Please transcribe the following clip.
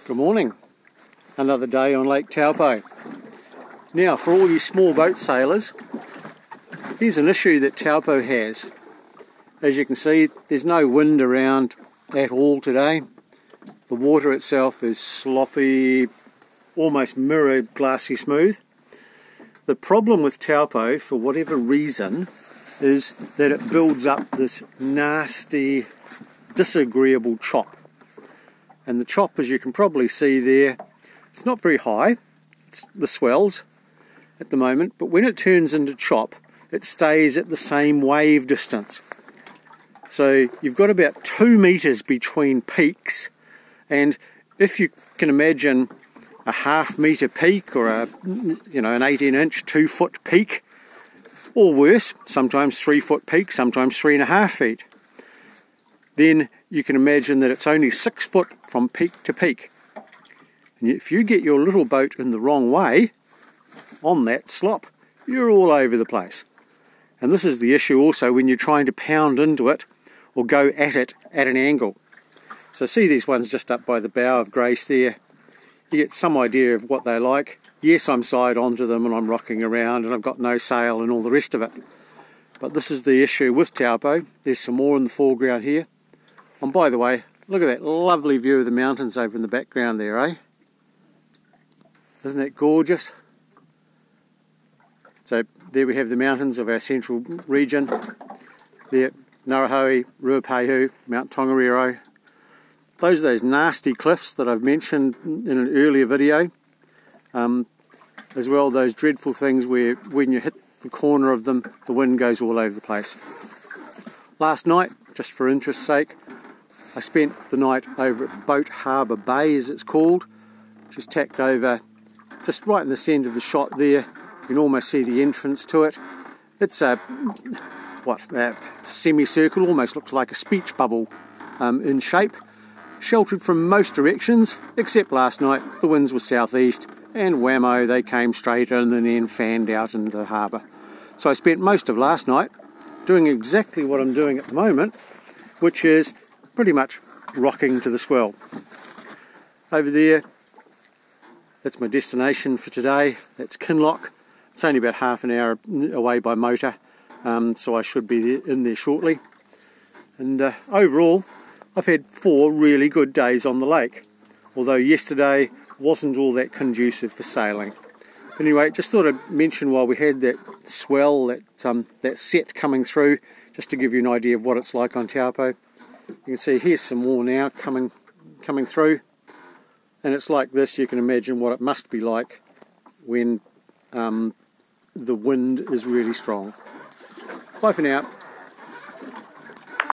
Good morning. Another day on Lake Taupo. Now, for all you small boat sailors, here's an issue that Taupo has. As you can see, there's no wind around at all today. The water itself is sloppy, almost mirror glassy smooth. The problem with Taupo, for whatever reason, is that it builds up this nasty, disagreeable chop. And the chop, as you can probably see there, it's not very high. It's the swells at the moment, but when it turns into chop, it stays at the same wave distance. So you've got about 2 meters between peaks, and if you can imagine a half-meter peak or an 18-inch, 2-foot peak, or worse, sometimes 3-foot peak, sometimes 3.5 feet, then you can imagine that it's only 6 foot from peak to peak. And if you get your little boat in the wrong way on that slop, you're all over the place. And this is the issue also when you're trying to pound into it or go at it at an angle. So see these ones just up by the bow of Grace there. You get some idea of what they're like. Yes, I'm side onto them and I'm rocking around and I've got no sail and all the rest of it. But this is the issue with Taupo. There's some more in the foreground here. And by the way, look at that lovely view of the mountains over in the background there, eh? Isn't that gorgeous? So there we have the mountains of our central region. There, Ngarahoe, Ruapehu, Mount Tongariro. Those are those nasty cliffs that I've mentioned in an earlier video. As well, those dreadful things where when you hit the corner of them, the wind goes all over the place. Last night, just for interest's sake, I spent the night over at Boat Harbour Bay, as it's called, which is tacked over just right in the centre of the shot there. You can almost see the entrance to it. It's a semicircle, almost looks like a speech bubble in shape, sheltered from most directions, except last night the winds were southeast, and whammo, they came straight in and then fanned out into the harbour. So I spent most of last night doing exactly what I'm doing at the moment, which is pretty much rocking to the swell. Over there, that's my destination for today. That's Kinloch. It's only about half an hour away by motor, so I should be in there shortly. And overall, I've had 4 really good days on the lake, although yesterday wasn't all that conducive for sailing. But anyway, just thought I'd mention while we had that swell, that set coming through, just to give you an idea of what it's like on Taupo. You can see here's some more now coming through, and it's like this. You can imagine what it must be like when the wind is really strong. Bye for now.